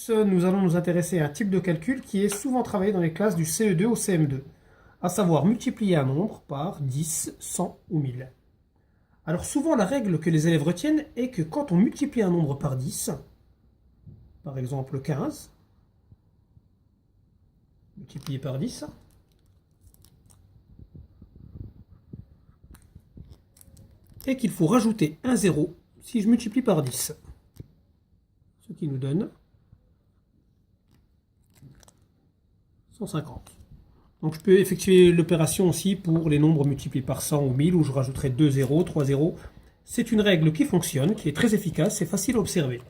nous allons nous intéresser à un type de calcul qui est souvent travaillé dans les classes du CE2 au CM2, à savoir multiplier un nombre par 10, 100 ou 1000. Alors souvent la règle que les élèves retiennent est que quand on multiplie un nombre par 10, par exemple 15, multiplié par 10, et qu'il faut rajouter un 0 si je multiplie par 10, ce qui nous donne 150. Donc je peux effectuer l'opération aussi pour les nombres multipliés par 100 ou 1000 où je rajouterai 2 zéros, 3 zéros. C'est une règle qui fonctionne, qui est très efficace et facile à observer.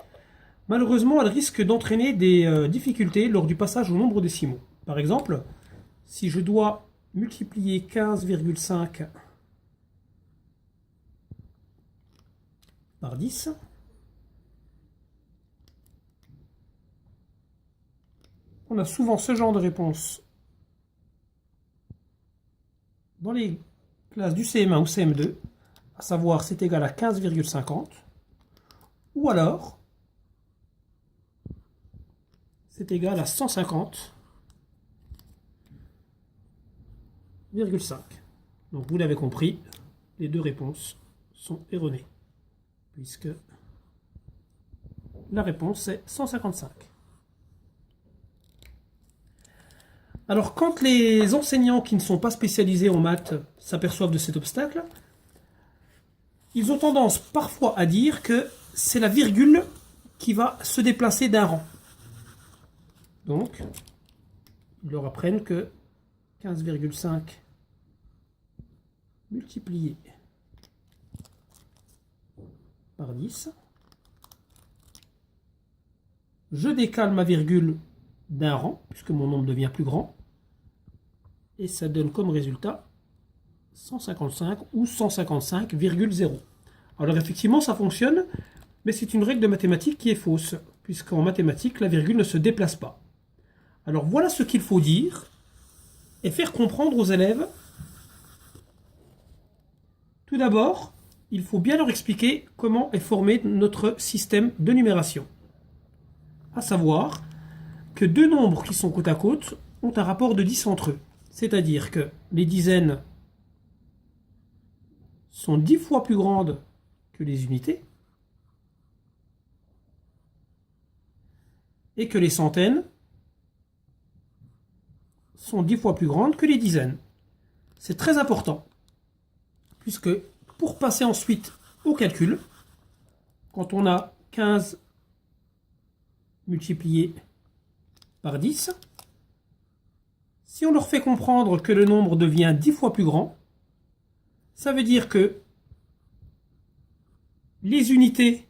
Malheureusement, elle risque d'entraîner des difficultés lors du passage au nombre décimaux. Par exemple, si je dois multiplier 15,5 par 10, on a souvent ce genre de réponse dans les classes du CM1 ou CM2, à savoir c'est égal à 15,50, ou alors c'est égal à 150,5. Donc vous l'avez compris, les deux réponses sont erronées, puisque la réponse est 155. Alors quand les enseignants qui ne sont pas spécialisés en maths s'aperçoivent de cet obstacle, ils ont tendance parfois à dire que c'est la virgule qui va se déplacer d'un rang. Donc, ils leur apprennent que 15,5 multiplié par 10, je décale ma virgule d'un rang, puisque mon nombre devient plus grand, et ça donne comme résultat 155 ou 155,0. Alors effectivement ça fonctionne, mais c'est une règle de mathématiques qui est fausse, puisqu'en mathématiques la virgule ne se déplace pas. Alors voilà ce qu'il faut dire et faire comprendre aux élèves. Tout d'abord, il faut bien leur expliquer comment est formé notre système de numération. À savoir que deux nombres qui sont côte à côte ont un rapport de 10 entre eux. C'est-à-dire que les dizaines sont 10 fois plus grandes que les unités et que les centaines sont 10 fois plus grandes que les dizaines. C'est très important, puisque pour passer ensuite au calcul, quand on a 15 multiplié par 10, si on leur fait comprendre que le nombre devient 10 fois plus grand, ça veut dire que les unités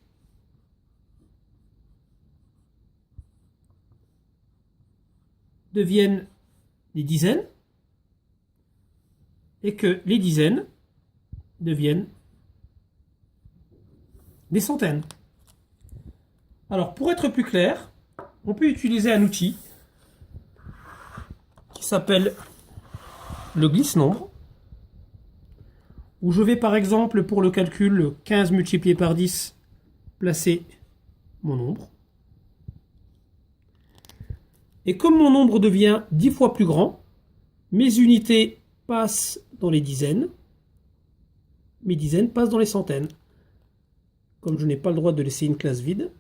deviennent des dizaines et que les dizaines deviennent des centaines. Alors pour être plus clair, on peut utiliser un outil qui s'appelle le glisse-nombre, où je vais par exemple pour le calcul 15 multiplié par 10 placer mon nombre. Et comme mon nombre devient 10 fois plus grand, mes unités passent dans les dizaines, mes dizaines passent dans les centaines. Comme je n'ai pas le droit de laisser une classe vide,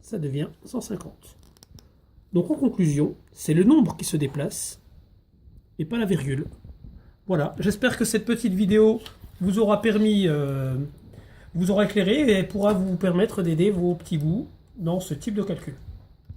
ça devient 150. Donc en conclusion, c'est le nombre qui se déplace et pas la virgule. Voilà, j'espère que cette petite vidéo vous aura permis, vous aura éclairé et pourra vous permettre d'aider vos petits bouts dans ce type de calcul.